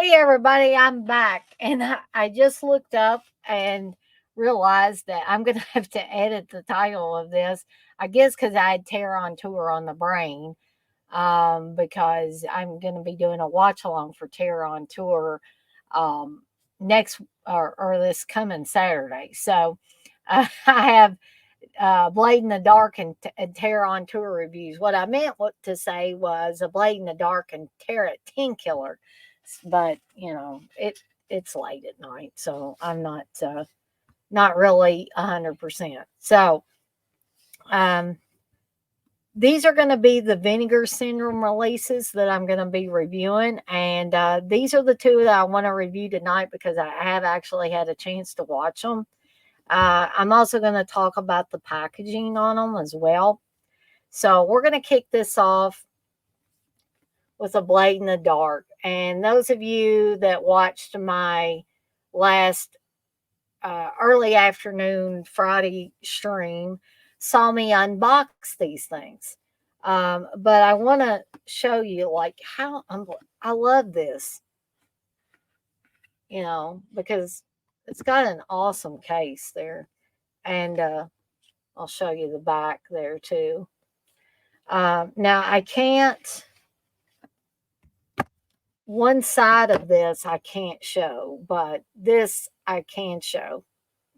Hey everybody, I'm back. And I just looked up and realized that I'm going to have to edit the title of this. I guess because I had Terror on Tour on the brain, because I'm going to be doing a watch along for Terror on Tour um, next or this coming Saturday. So I have Blade in the Dark and Terror on Tour reviews. What I meant to say was a Blade in the Dark and Terror at Tenkiller, but it's late at night, so I'm not really 100%. So um, these are going to be the Vinegar Syndrome releases that I'm going to be reviewing, and these are the two that I want to review tonight because I have actually had a chance to watch them. I'm also going to talk about the packaging on them as well. So we're going to kick this off with a Blade in the Dark. And those of you that watched my last early afternoon Friday stream saw me unbox these things. But I want to show you like how I love this, because it's got an awesome case there. And I'll show you the back there too. Now I can't, one side of this I can't show, but this I can show.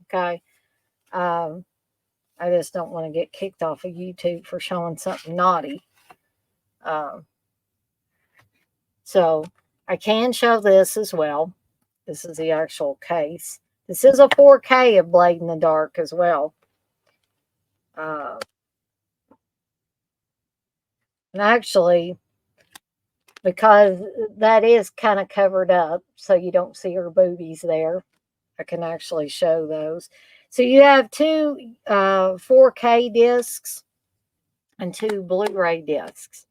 Okay. Um, I just don't want to get kicked off of YouTube for showing something naughty. Um, so I can show this as well. This is the actual case. This is a 4K of Blade in the Dark as well. Uh, and actually, because that is kind of covered up, so you don't see her boobies there, I can actually show those. So you have two 4K discs and two Blu-ray discs.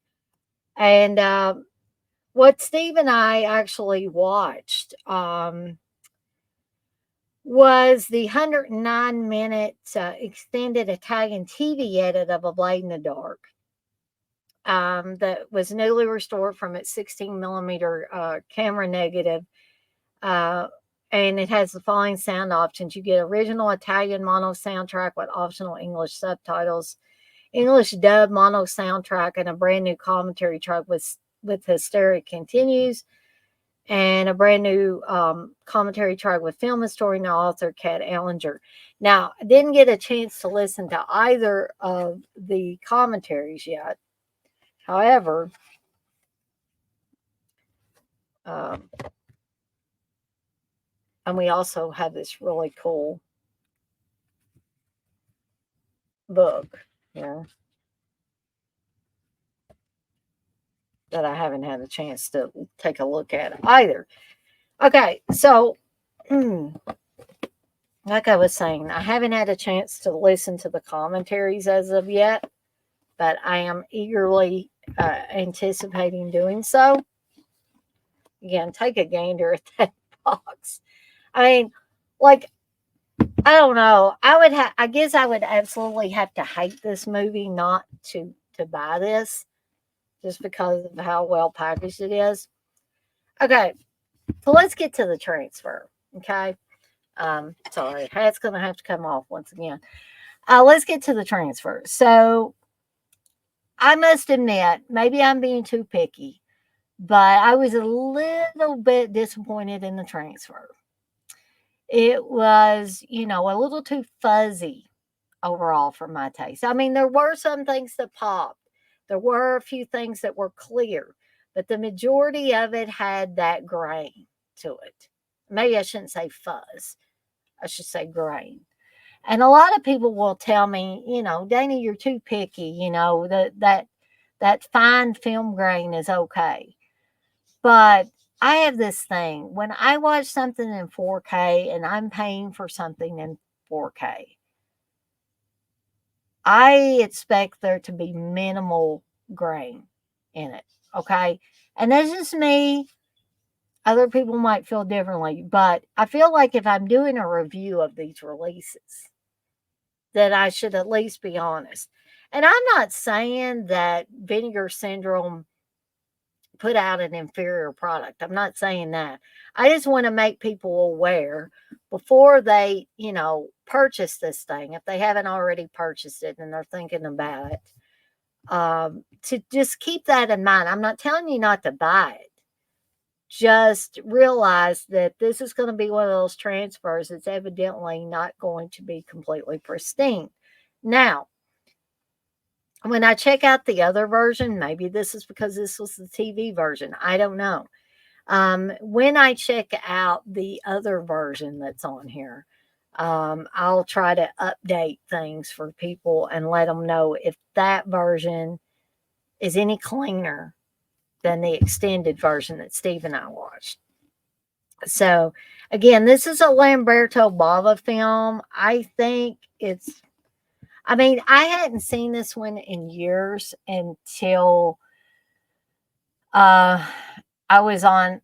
And what Steve and I actually watched was the 109-minute extended Italian TV edit of A Blade in the Dark that was newly restored from its 16 millimeter camera negative. And it has the following sound options. You get original Italian mono soundtrack with optional English subtitles, English dub mono soundtrack, and a brand new commentary track with Hysteria Continues, and a brand new commentary track with film historian and author Kat Ellinger. Now, I didn't get a chance to listen to either of the commentaries yet. However, um, and we also have this really cool book here that I haven't had a chance to take a look at either. Okay, so like I was saying, I haven't had a chance to listen to the commentaries as of yet, but I am eagerly anticipating doing so. Again, take a gander at that box. I mean, like, I don't know. I guess I would absolutely have to hate this movie not to buy this, just because of how well packaged it is. Okay, so let's get to the transfer. Okay. Sorry, hat's gonna have to come off once again. Let's get to the transfer. So I must admit, maybe I'm being too picky, but I was a little bit disappointed in the transfer. It was, a little too fuzzy overall for my taste. I mean, there were some things that popped. There were a few things that were clear, but the majority of it had that grain to it. Maybe I shouldn't say fuzz. I should say grain. And a lot of people will tell me, Dana, you're too picky, that fine film grain is okay. But I have this thing. When I watch something in 4K and I'm paying for something in 4K, I expect there to be minimal grain in it. Okay. And that's just me. Other people might feel differently, but I feel like if I'm doing a review of these releases, that I should at least be honest. And I'm not saying that Vinegar Syndrome put out an inferior product. I'm not saying that. I just want to make people aware before they, purchase this thing, if they haven't already purchased it and they're thinking about it, to just keep that in mind. I'm not telling you not to buy it. Just realize that this is going to be one of those transfers that's evidently not going to be completely pristine. Now, when I check out the other version, maybe this is because this was the TV version. I don't know. When I check out the other version that's on here, I'll try to update things for people and let them know if that version is any cleaner than the extended version that Steve and I watched. So, again, this is a Lamberto Bava film. I think I hadn't seen this one in years until I was on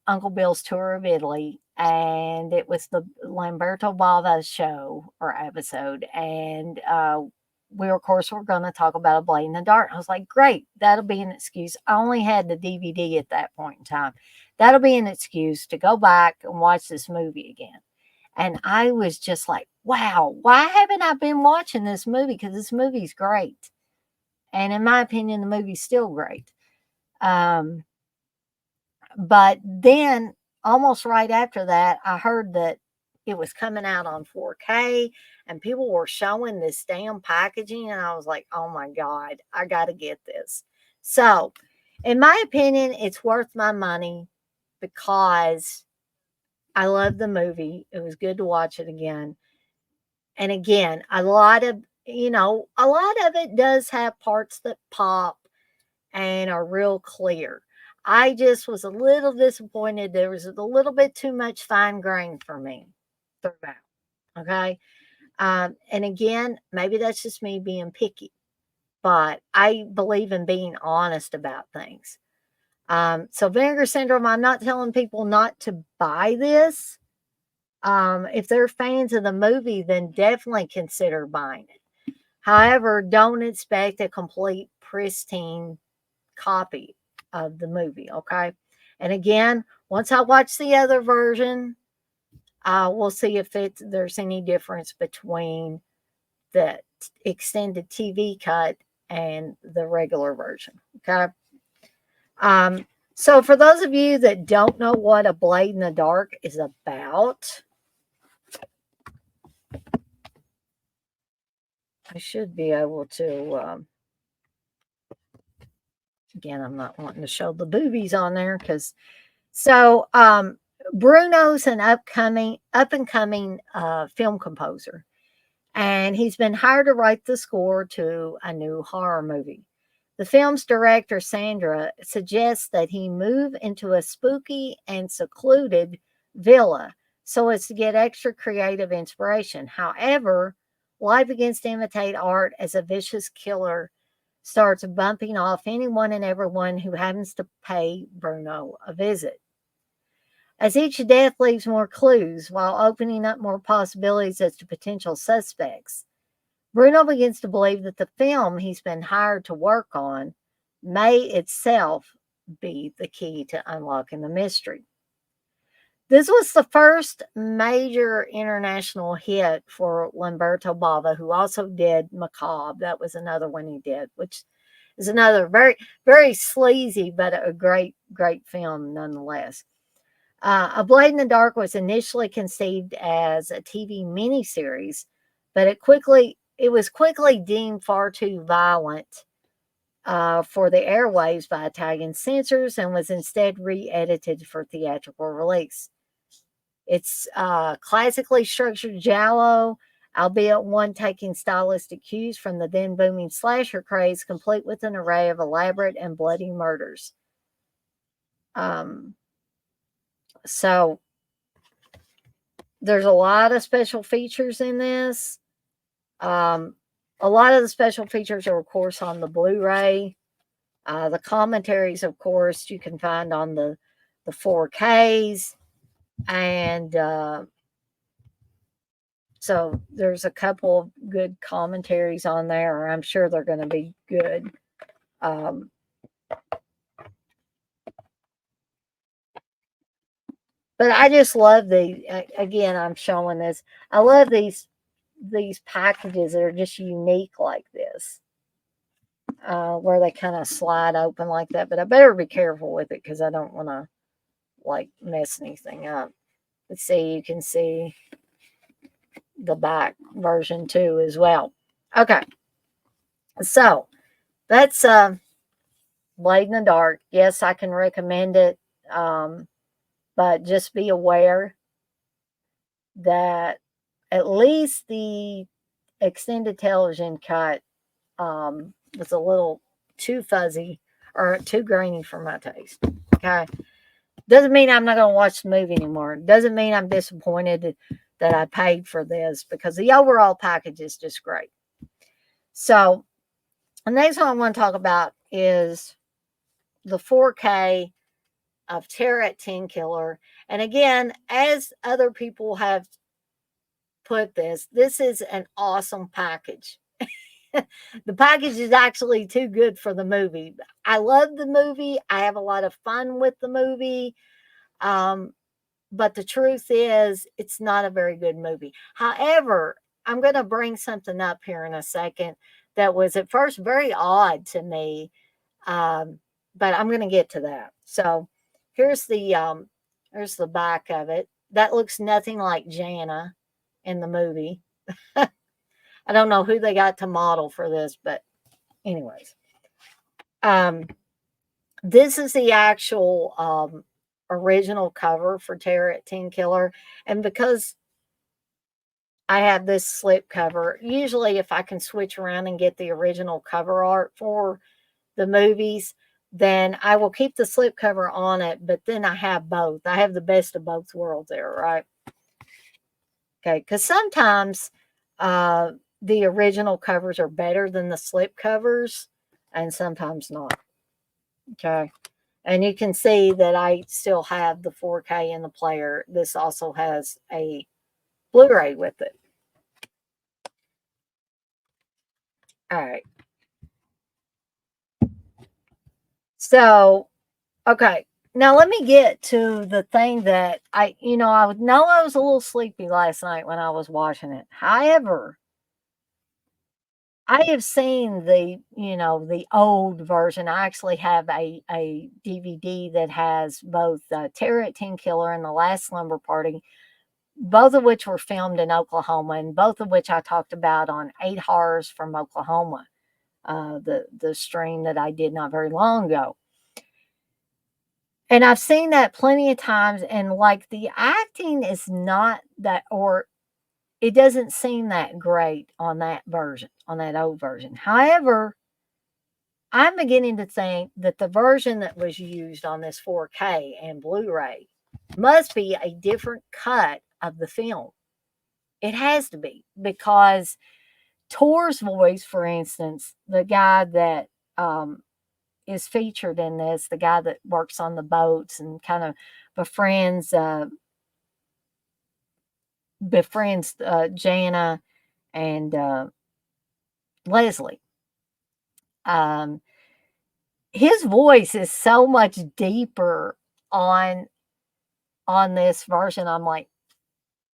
Uncle Bill's tour of Italy, and it was the Lamberto Bava show or episode, and we, of course, were going to talk about A Blade in the Dark. I was like, great, that'll be an excuse. I only had the DVD at that point in time. That'll be an excuse to go back and watch this movie again. And I was just like, wow, why haven't I been watching this movie? Because this movie's great. And in my opinion, the movie's still great. But then almost right after that, I heard that it was coming out on 4K and people were showing this damn packaging. And I was like, oh my God, I got to get this. So, in my opinion, it's worth my money because I love the movie. It was good to watch it again. And again, a lot of it does have parts that pop and are real clear. I just was a little disappointed. There was a little bit too much fine grain for me throughout. Okay. And again, maybe that's just me being picky, but I believe in being honest about things. So, Vinegar Syndrome, I'm not telling people not to buy this. If they're fans of the movie, then definitely consider buying it. However, don't expect a complete, pristine copy of the movie, okay? And again, once I watch the other version, we'll see if there's any difference between the extended TV cut and the regular version, okay? So for those of you that don't know what A Blade in the Dark is about, I should be able to, again, I'm not wanting to show the boobies on there Bruno's an up and coming film composer, and he's been hired to write the score to a new horror movie. The film's director, Sandra, suggests that he move into a spooky and secluded villa so as to get extra creative inspiration. However, life begins to imitate art as a vicious killer starts bumping off anyone and everyone who happens to pay Bruno a visit. As each death leaves more clues while opening up more possibilities as to potential suspects, Bruno begins to believe that the film he's been hired to work on may itself be the key to unlocking the mystery. This was the first major international hit for Lamberto Bava, who also did Macabre. That was another one he did, which is another very, very sleazy, but a great, great film nonetheless. A Blade in the Dark was initially conceived as a TV miniseries, but it was quickly deemed far too violent for the airwaves by Italian censors and was instead re-edited for theatrical release. It's classically structured giallo, albeit one taking stylistic cues from the then booming slasher craze, complete with an array of elaborate and bloody murders. So there's a lot of special features in this. A lot of the special features are, of course, on the Blu-ray. The commentaries, of course, you can find on the 4Ks. And so there's a couple of good commentaries on there. I'm sure they're going to be good. But I just love again, I'm showing this. I love these packages that are just unique like this, where they kind of slide open like that. But I better be careful with it because I don't want to like mess anything up. Let's see, you can see the back version too as well. Okay, so that's Blade in the Dark. Yes, I can recommend it, but just be aware that at least the extended television cut was a little too fuzzy or too grainy for my taste. Okay. Doesn't mean I'm not going to watch the movie anymore. Doesn't mean I'm disappointed that I paid for this, because the overall package is just great. So, the next one I want to talk about is the 4K of Terror at Tenkiller. And again, as other people have put this is an awesome package. The package is actually too good for the movie. I love the movie. I have a lot of fun with the movie. But the truth is, it's not a very good movie. However, I'm going to bring something up here in a second that was at first very odd to me, but I'm going to get to that. So here's the back of it. That looks nothing like Jana in the movie. I don't know who they got to model for this, but anyways, this is the actual original cover for Terror at Tenkiller, and because I have this slip cover, usually if I can switch around and get the original cover art for the movies, then I will keep the slip cover on it, but then I have both. I have the best of both worlds there, right? Okay, because sometimes the original covers are better than the slip covers, and sometimes not. Okay. And you can see that I still have the 4K in the player. This also has a Blu-ray with it. All right. So, okay. Now let me get to the thing that I know I was a little sleepy last night when I was watching it. However, I have seen the old version. I actually have a DVD that has both Terror at Tenkiller and The Last Slumber Party, both of which were filmed in Oklahoma, and both of which I talked about on 8 Horrors from Oklahoma, the stream that I did not very long ago. And I've seen that plenty of times, and like the acting is not that, or it doesn't seem that great on that version, on that old version. However, I'm beginning to think that the version that was used on this 4K and Blu-ray must be a different cut of the film. It has to be, because Tor's voice, for instance, the guy that is featured in this, the guy that works on the boats and kind of befriends Jana and Leslie. His voice is so much deeper on this version. I'm like,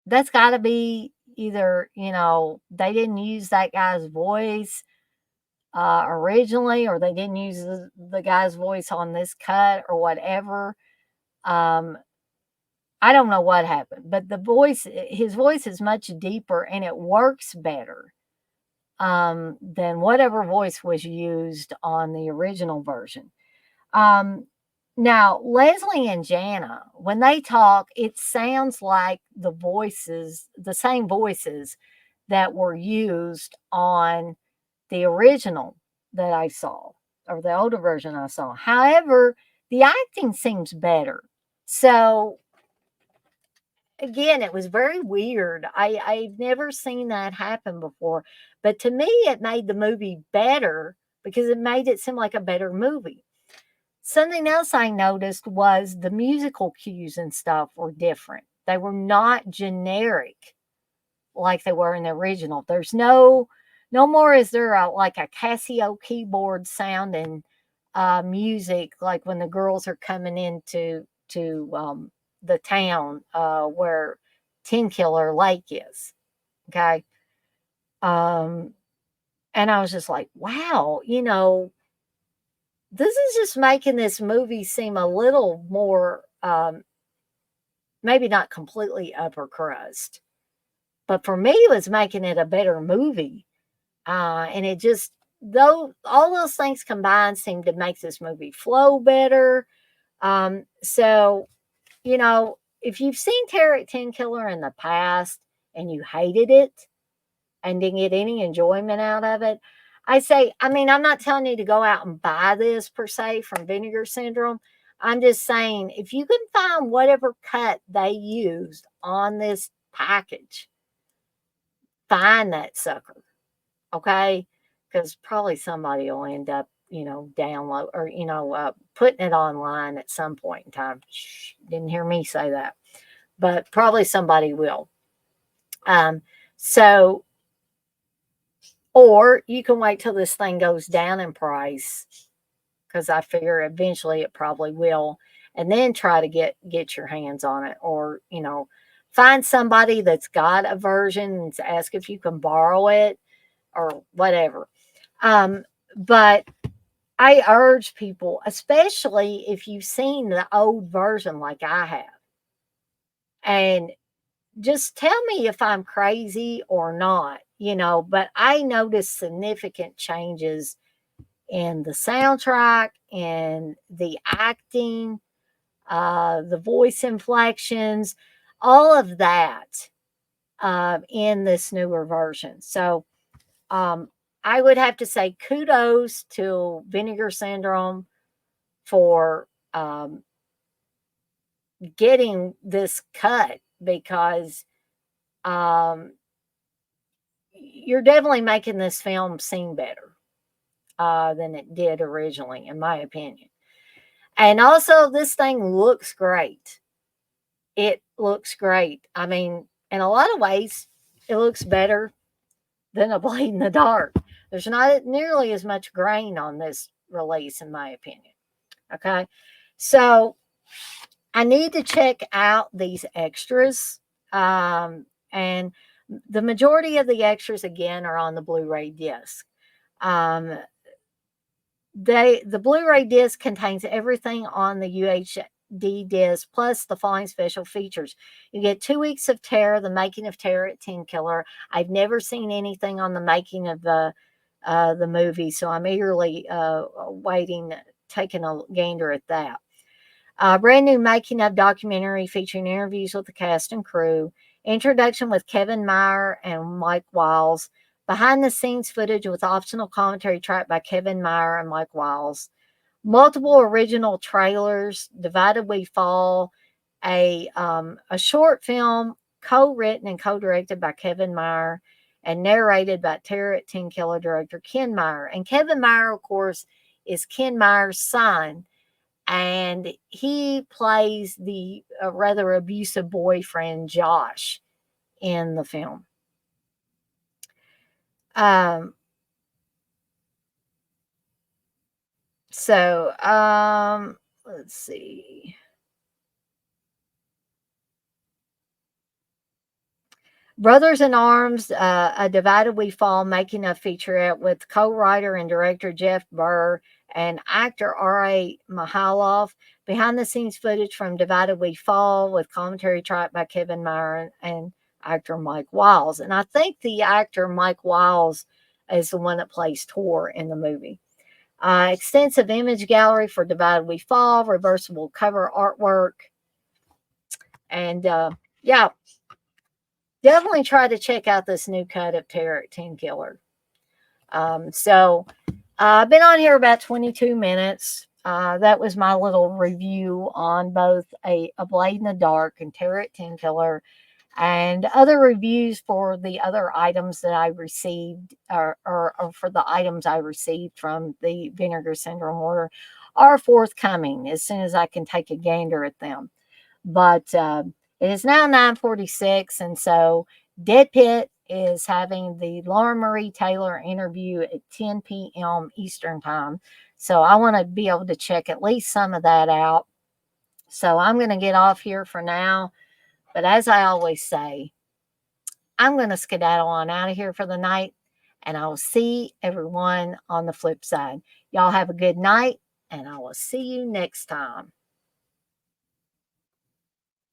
that's got to be either they didn't use that guy's voice originally, or they didn't use the guy's voice on this cut or whatever. I don't know what happened, but his voice is much deeper and it works better than whatever voice was used on the original version. Now, Leslie and Jana, when they talk, it sounds like the same voices that were used on the original that I saw, or the older version I saw. However, the acting seems better. So, again, it was very weird. I've never seen that happen before. But to me, it made the movie better because it made it seem like a better movie. Something else I noticed was the musical cues and stuff were different. They were not generic like they were in the original. There's no more is there like a Casio keyboard sound and music like when the girls are coming in to the town where Tenkiller Lake is. Okay. Um, and I was just like, wow, this is just making this movie seem a little more, maybe not completely upper crust, but for me, it was making it a better movie. And it just, though all those things combined seem to make this movie flow better. So, if you've seen Tarot Tenkiller in the past and you hated it and didn't get any enjoyment out of it, I'm not telling you to go out and buy this per se from Vinegar Syndrome. I'm just saying, if you can find whatever cut they used on this package, find that sucker, okay? Because probably somebody will end up, download or, putting it online at some point in time. Shh, didn't hear me say that, but probably somebody will. So, or you can wait till this thing goes down in price, because I figure eventually it probably will, and then try to get your hands on it, or find somebody that's got a version and ask if you can borrow it or whatever. But I urge people, especially if you've seen the old version like I have, and just tell me if I'm crazy or not, but I noticed significant changes in the soundtrack, in the acting, the voice inflections, all of that in this newer version. So I would have to say kudos to Vinegar Syndrome for getting this cut, because um, you're definitely making this film seem better than it did originally, in my opinion. And also, this thing looks great. It looks great. I mean, in a lot of ways, it looks better than A Blade in the Dark. There's not nearly as much grain on this release, in my opinion. Okay. So I need to check out these extras. And the majority of the extras, again, are on the Blu ray disc. Um, the Blu-ray disc contains everything on the UHD disc, plus the following special features. You get 2 weeks of Terror, the making of Terror at Tenkiller. I've never seen anything on the making of the movie, so I'm eagerly waiting, taking a gander at that. Brand new making of documentary featuring interviews with the cast and crew. Introduction with Kevin Meyer and Mike Wiles. Behind the scenes footage with optional commentary track by Kevin Meyer and Mike Wiles. Multiple original trailers. Divided We Fall. A short film co-written and co-directed by Kevin Meyer and narrated by Terror at Tenkiller director Ken Meyer. And Kevin Meyer, of course, is Ken Meyer's son, and he plays the rather abusive boyfriend Josh in the film. So let's see. Brothers in Arms, A Divided We Fall, making a featurette with co-writer and director Jeff Burr and actor R.A. Mihailoff. Behind the scenes footage from Divided We Fall with commentary track by Kevin Meyer and actor Mike Wiles. And I think the actor Mike Wiles is the one that plays Tor in the movie. Extensive image gallery for Divided We Fall, reversible cover artwork. And yeah, definitely try to check out this new cut of Terror at Tenkiller. So I've been on here about 22 minutes. That was my little review on both A Blade in the Dark and Terror at Tenkiller, and other reviews for the other items that I received, or for the items I received from the Vinegar Syndrome order, are forthcoming as soon as I can take a gander at them. But it is now 9:46, and so Dead Pit is having the Lauren Marie Taylor interview at 10 p.m. Eastern Time. So I want to be able to check at least some of that out. So I'm going to get off here for now. But as I always say, I'm going to skedaddle on out of here for the night. And I will see everyone on the flip side. Y'all have a good night, and I will see you next time.